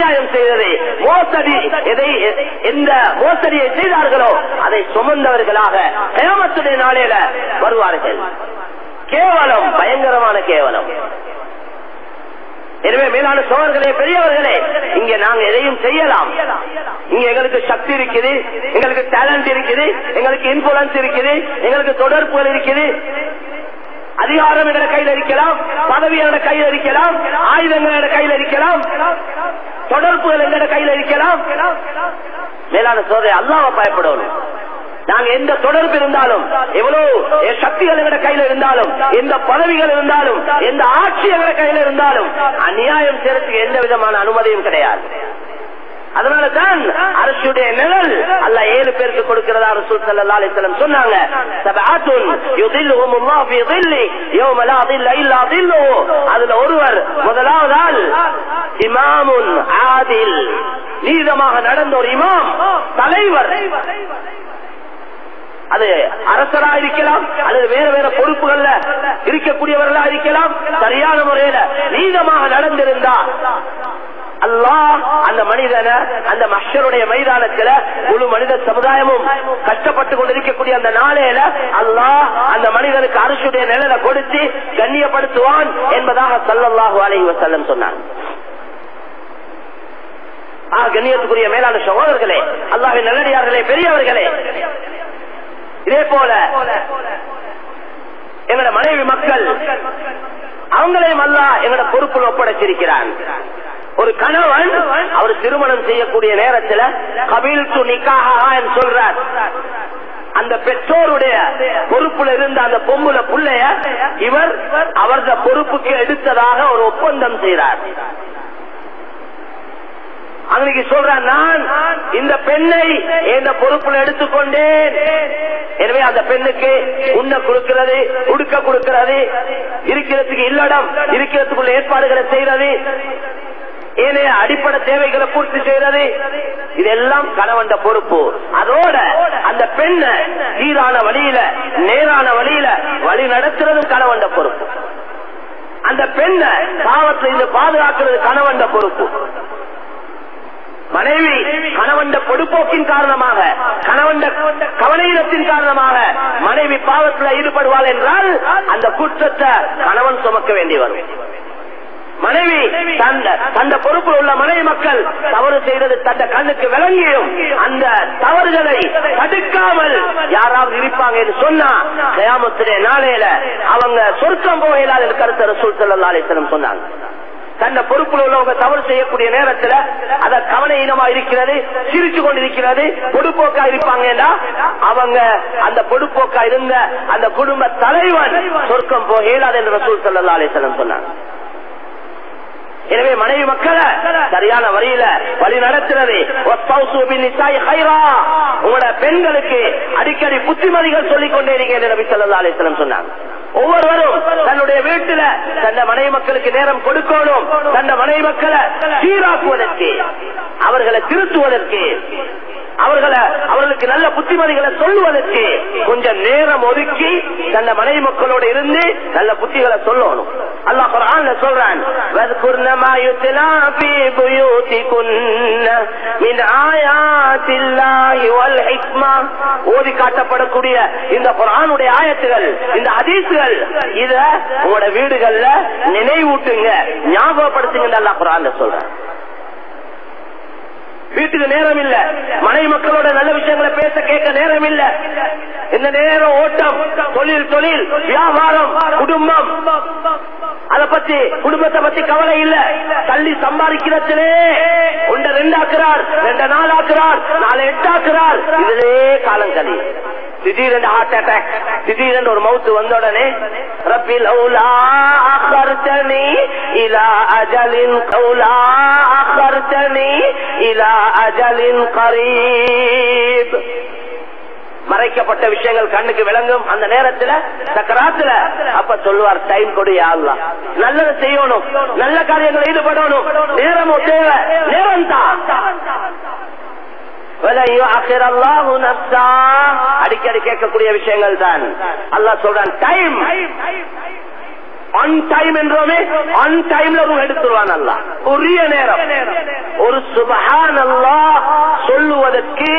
அநியாயம் செய்தது, மோசடி, எந்த மோசடியை செய்தார்களோ அதை சுமந்தவர்களாக கியாமத்துடைய நாளையில வருவார்கள். கேவலம், பயங்கரமான கேவலம். எனவே மேலான சோழர்களே, பெரியவர்களே, இங்க நாங்க எதையும் செய்யலாம். இங்க எங்களுக்கு சக்தி இருக்குது, எங்களுக்கு டேலண்ட் இருக்குது, எங்களுக்கு இன்ஃபுளுன்ஸ் இருக்குது, எங்களுக்கு தொடர்புகள் இருக்குது, அதிகாரம் என்ற கையில் இருக்கலாம், பதவி என்ற கையில் இருக்கலாம், ஆயுதங்கள் என்ற கையில் இருக்கலாம், தொடர்புகள் என்ற கையில் இருக்கலாம். மேலான சோதனை அல்லாஹ்வை பயப்படணும். நாங்க எந்த தொடர்பு இருந்தாலும், எவ்வளவு சக்திகள் என்ற கையில் இருந்தாலும், எந்த பதவிகள் இருந்தாலும், எந்த ஆட்சி என்ற கையில் இருந்தாலும் அநியாயம் செய்யறதுக்கு எந்த விதமான அனுமதியும் கிடையாது. அதனாலதான் அரசுடைய நிழல் அல்லாஹ் 7 பேருக்கு கொடுக்கிறதா ரசூல் ஸல்லல்லாஹு அலைஹி வஸல்லம் சொன்னாங்க. சபஅத்துன் யுதில்லுஹுமுல்லாஹு ஃபீ ظில்லி யௌம லா ظில்ல இல்லா ظில்லுஹு. அதுல ஒருவர், முதலாவது ஆள் இமாமுன் ஆதில், நீதமாக நடந்த ஒரு இமாம், தலைவர். அது அரசரா இருக்கலாம், அல்லது வேற வேற பொறுப்புகள்ல இருக்கக்கூடியவர்களா இருக்கலாம். சரியான முறையில நீதமாக நடந்திருந்தா அல்லாஹ் அந்த மனிதனை அந்த மஹ்ஷருடைய மைதானத்துல முழு மனித சமுதாயமும் கஷ்டப்பட்டு கொண்டிருக்கக்கூடிய அந்த நாளையில அல்லாஹ் அந்த மனிதனுக்கு அரசுடைய நிழலை கொடுத்து கண்ணியப்படுத்துவான் என்பதாக ஸல்லல்லாஹு அலைஹி வஸல்லம் சொன்னார். கண்ணியத்துக்குரிய மேலான சகோதரர்களே, அல்லாஹ்வின் நல்லடியார்களே, பெரியவர்களே, இதே போல எங்களோட மனைவி மக்கள் அவங்களையும் அல்லாஹ் எங்களோட பொறுப்பில் ஒப்படைச்சிருக்கிறான். ஒரு கணவன் அவர் திருமணம் செய்யக்கூடிய நேரத்தில் கபீல்து நிக்காஹா என்று சொல்றார். அந்த பெற்றோருடைய பொறுப்புல இருந்த அந்த பொம்புல புள்ளைய இவர் அவரது பொறுப்புக்கு எடுத்ததாக ஒரு ஒப்பந்தம் செய்தார். அன்னைக்கு சொல்றான், நான் இந்த பெண்ணை எந்த பொறுப்புல எடுத்துக்கொண்டேன். எனவே அந்த பெண்ணுக்கு உண்ண கொடுக்கிறது, உடுக்க கொடுக்கிறது, இருக்கிறதுக்கு இல்லடம், இருக்கிறதுக்குள்ள ஏற்பாடுகளை செய்யறது, ஏனைய அடிப்படை தேவைகளை பூர்த்தி செய்யறது, இதெல்லாம் கணவன் பொறுப்பு. அதோட அந்த பெண்ணை சீரான வழியில, நேரான வழியில வழி நடத்துறதும் கணவன் பொறுப்பு. அந்த பெண்ணை பாவத்தில் இருந்து பாதுகாக்கிறது கணவன் பொறுப்பு. மனைவி கணவன் பொடுப்போக்கின் காரணமாக, கணவன் கவலையினத்தின் காரணமாக மனைவி பாவத்தில் ஈடுபடுவாள் என்றால் அந்த குற்றத்தை கணவன் சுமக்க வேண்டி வரும். மனைவி தந்த பொறுப்பில் உள்ள மனைவி மக்கள் தவறு செய்தது தந்த கண்ணுக்கு விளங்கியும் அந்த தவறுகளை தடுக்காமல் யாராவது இருப்பாங்க என்று சொன்னா கியாமத்துடைய நாளையில அவங்க சொர்க்கம் போகலாம் என்று கருத்து ரசூல் ஸல்லல்லாஹு அலைஹி வஸல்லம் சொன்னாங்க. தன்னை பொறுப்பில் உள்ளவங்க தவறு செய்யக்கூடிய நேரத்தில் அத கவனையினமா இருக்கிறது, சிரிச்சு கொண்டிருக்கிறது, பொடுப்போக்கா இருப்பாங்கன்னா அவங்க அந்த பொடுப்போக்கா இருந்த அந்த குடும்ப தலைவன் சொர்க்கம் போகலாது என்று ரசூல் ஸல்லல்லாஹு அலைஹி வஸல்லம் சொன்னாங்க. எனவே மனைவி மக்களை சரியான வழியில வழி நடத்துறது, உங்களோட பெண்களுக்கு அடிக்கடி புத்திமதிகள் சொல்லிக் கொண்டே இருக்க நபி ஸல்லல்லாஹு அலைஹி வஸல்லம் சொன்னாங்க. ஒவ்வொருவரும் தன்னுடைய வீட்டுல தன்னை மனைவி மக்களுக்கு நேரம் கொடுக்கணும். தன்னை மனைவி மக்களை சீராக்குவதற்கு, அவர்களை திருத்துவதற்கு, அவர்களுக்கு நல்ல புத்திமதிகளை சொல்லுவதற்கு கொஞ்சம் நேரம் ஒதுக்கி தன்னை மனைவி மக்களோடு இருந்து நல்ல புத்திகளை சொல்லணும். அல்லாஹ் குர்ஆன்ல சொல்றான், வذ்குர்ன மா யுத்லா ஃபீ புயூதிகுன்ன மின் ஆயாத்தில்லாஹி வல் ஹிக்மா. ஓதி காட்டப்படக்கூடிய இந்த குர்ஆனுடைய ஆயத்துகள், இந்த ஹதீஸ்கள், இத உங்களோட வீடுகள்ல நினைவூட்டுங்க, ஞாபகப்படுத்துங்க அல்லாஹ் குர்ஆன்ல சொல்றான். வீட்டுக்கு நேரம் இல்ல, மனைவி மக்களோட நல்ல விஷயங்களை பேச கேட்க நேரம் இல்ல. இந்த நேரம் ஓட்டம், தொழில், வியாபாரம், குடும்பம், அதை பத்தி குடும்பத்தை பத்தி கவலை இல்ல. தள்ளி சம்பாதிக்கிறதுலே 1 2 ஆக்குறார், 2 4 ஆக்குறார், 4 8 ஆக்குறார். இதிலே காலம் கழி. திடீரென்று ஹார்ட் அட்டாக், திடீரென்று ஒரு மவுத்து வந்த உடனே ரப்பி லௌலா அഖர்தனி இலா அஜலின் கௌலா அഖர்தனி இலா அஜலின் கரீப். மறைக்கப்பட்ட விஷயங்கள் கண்ணுக்கு விளங்கும் அந்த நேரத்துல, சக்கராத்துல. அப்ப சொல்லுவார், டைம் கொடு யா அல்லாஹ், நல்லது செய்யணும், நல்ல காரியங்களை ஈடுபடணும், நேரமும் தேவை, நேரம் தான். அடிக்கடி கேட்கக்கூடிய விஷயங்கள் தான். அல்லாஹ் சொல்றான், டைம். ஆன் டைம் என்றோமே, ஆன் டைம்ல எடுத்துருவான் அல்லாஹ். உரிய நேரம். ஒரு சுப்ஹானல்லாஹ் சொல்லுவதற்கு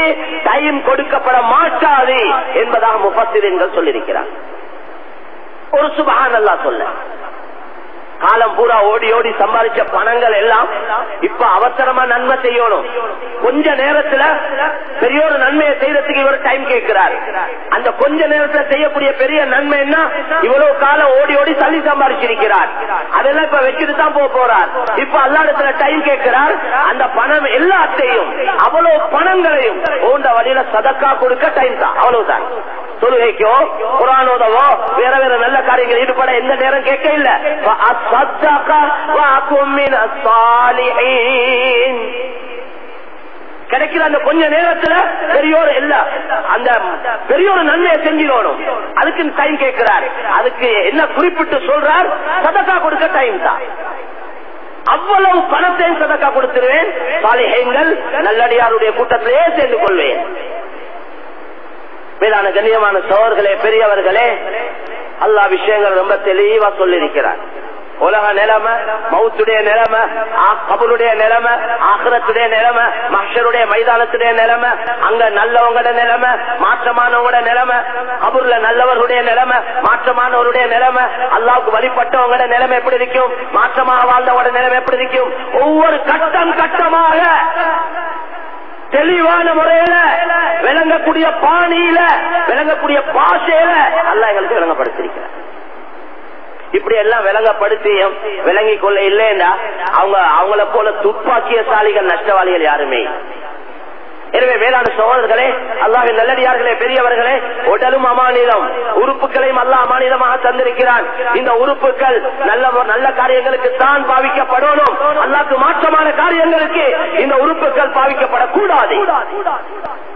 டைம் கொடுக்கப்பட மாட்டாது என்பதாக முஃபஸ்ஸிரீன்கள் சொல்லியிருக்கிறார். ஒரு சுப்ஹானல்லாஹ் சொல்ல காலம் பூரா ஓடி ஓடி சம்பாதிச்ச பணங்கள் எல்லாம் இப்ப அவசரமா நன்மை செய்யணும். கொஞ்ச நேரத்துல பெரிய ஒரு நன்மையை செய்யறதுக்கு இவர் டைம் கேட்கிறார். அந்த கொஞ்ச நேரத்துல செய்யக்கூடிய பெரிய நன்மை என்ன? இவ்வளவு காலம் ஓடி ஓடி தள்ளி சம்பாதிச்சிருக்கிறார். அதெல்லாம் இப்ப வச்சுட்டு தான் போறார். இப்ப அல்லாஹ்விடத்துல டைம் கேட்கிறார். அந்த பணம் எல்லாத்தையும் அவ்வளவு பணங்களையும் ஓண்ட வழியில சதக்கா கொடுக்க டைம் தான். அவ்வளவுதான். தொழுகைக்கோ குர்ஆன் ஓதவோ வேற வேற நல்ல காரியங்கள் ஈடுபட எந்த நேரம் கேட்க இல்ல. கிடைக்கிற அந்த கொஞ்ச நேரத்துல பெரியோர் எல்லாம் அந்த பெரியோர் நன்மையை செஞ்சிடணும். அதுக்கு டைம் கேட்கிறார். அதுக்கு என்ன குறிப்பிட்டு சொல்றார்? சதக்கா கொடுக்க டைம் தான். அவ்வளவு பணத்தையும் சதக்கா கொடுத்துருவேன். சாலிஹீன்கள் நல்லடியாருடைய கூட்டத்திலே சேர்ந்து கொள்வேன். மேலான கண்ணியமான சகோதரர்களே, பெரியவர்களே, அல்லாஹ் விஷயங்கள் ரொம்ப தெளிவா சொல்லியிருக்கிறார். உலக நிலைமை, மௌத்துடைய நிலைமை, கபருடைய நிலைமை, ஆகிரத்துடைய நிலைமை, மஹ்ஷருடைய மைதானத்துடைய நிலைமை, அங்க நல்லவங்களோட நிலைமை, மாற்றமானவங்களோட நிலைமை, கபூர்ல நல்லவர்களுடைய நிலைமை, மாற்றமானவருடைய நிலைமை, அல்லாஹ்வுக்கு வழிபட்டவங்களோட நிலைமை எப்படி இருக்கும், மாற்றமாக வாழ்ந்தவங்களோட நிலைமை எப்படி இருக்கும், ஒவ்வொரு கட்டம் கட்டமாக தெளிவான முறையில விளங்கக்கூடிய பாணியில விளங்கக்கூடிய பாஷையில அல்லாஹ் எங்களுக்கு விளங்கப்படுத்திருக்கிறார். இப்படி எல்லாம் விளங்கப்படுத்தியும் விளங்கிக் கொள்ள இல்லைன்னா அவங்கள போல துப்பாக்கியசாலிகள் நஷ்டவாளிகள் யாருமே. எனவே வேளாண் சகோதரர்களே, அல்லாஹ்வின் நல்லடியார்களே, பெரியவர்களே, உடலும் அமானிதம், உறுப்புகளையும் அல்லாஹ் அமானிதமாக தந்திருக்கிறான். இந்த உறுப்புகள் நல்ல காரியங்களுக்கு தான் பாவிக்கப்படணும். அல்லாஹ்வுக்கு மாற்றமான காரியங்களுக்கு இந்த உறுப்புகள் பாவிக்கப்படக்கூடாது.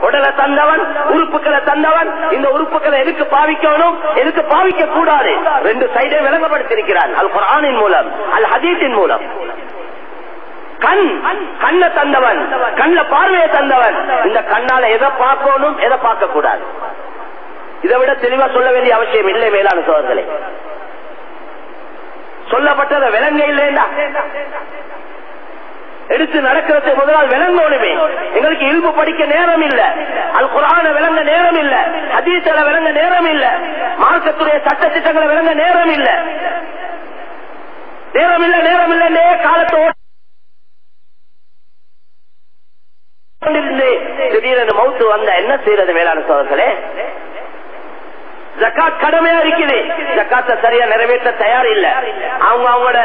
உடலை தந்தவன், உறுப்புகளை தந்தவன், இந்த உறுப்புகளை எதுக்கு பாவிக்கணும், எதுக்கு பாவிக்க கூடாது, ரெண்டு சைடை விளங்கப்படுத்திருக்கிறான். அல் குர்ஆனின் மூலம், அல் ஹதீஸின் மூலம். கண்ண தந்தவன், கண்ண பார்வையை தந்தவன், இந்த கண்ணால எதை பார்க்கணும், எதை பார்க்க கூடாது, இதை விட தெளிவா சொல்ல வேண்டிய அவசியம் இல்லை. மேலான சோதர்களே, சொல்லப்பட்டதை விளங்க இல்லையா? எடுத்து நடக்கிறது முதலால் விளங்கணுமே. எங்களுக்கு இல்மு படிக்க நேரம் இல்ல, அல் குர்ஆன விளங்க நேரம் இல்ல, ஹதீஸை விளங்க நேரம் இல்ல, மார்க்கத்துடைய சட்ட திட்டங்களை விளங்க நேரம் இல்ல. நேரம் இல்லைன்னே காலத்தோடு திடீரென மௌத்து வந்தா என்ன செய்யறது? மேலான சோதர்களே, ஜகாத் கடமையா இருக்குது. ஜகாத்தை சரியா நிறைவேற்ற தயார் இல்ல. அவங்களோட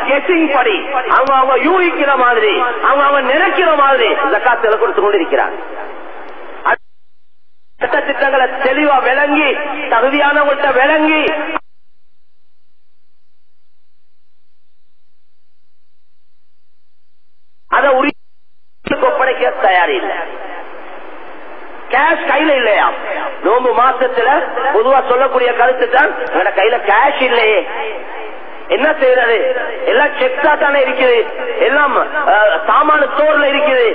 கெஸிங் படி, அவங்க யூகிக்கிற மாதிரி, அவங்க நினைக்கிற மாதிரி ஜகாத்துல கொடுத்து கொண்டிருக்கிறாங்க. சட்ட திட்டங்களை தெளிவா விளங்கி, தகுதியானவங்கள்ட்ட விளங்கி, அதை உரிய ஒப்படைக்க தயார் இல்லை. கேஷ் கையில இல்லையா? நோம்பு மாசத்துல பொதுவா சொல்லக்கூடிய கருத்து தான், என்னோட கையில கேஷ் இல்லையே, என்ன செய்யறது? எல்லாம் செக்ஸா தானே இருக்குது, எல்லாம் சாமான ஸ்டோர்ல இருக்குது,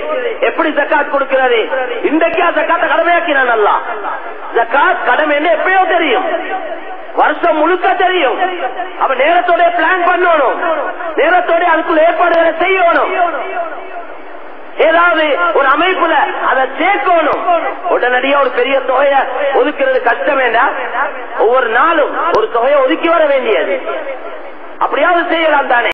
எப்படி ஜக்காத் கொடுக்கிறது? இன்றைக்கா ஜக்காத்தை கடமையாக்கினான் அல்லாஹ். ஜக்காத் கடமை என்ன எப்பயோ தெரியும், வருஷம் முழுக்க தெரியும். அப்ப நேரத்தோட பிளான் பண்ணணும், நேரத்தோட அதுக்குள்ள ஏற்பாடுகளை செய்யணும். ஏதாவது ஒரு அமைப்புல அதை சேர்க்கணும். உடனடியா ஒரு பெரிய தொகையை ஒதுக்கிறது கஷ்டம் வேண்டாம். ஒவ்வொரு நாளும் ஒரு தொகையை ஒதுக்கி வர வேண்டியது, அப்படியாவது செய்யலாம் தானே.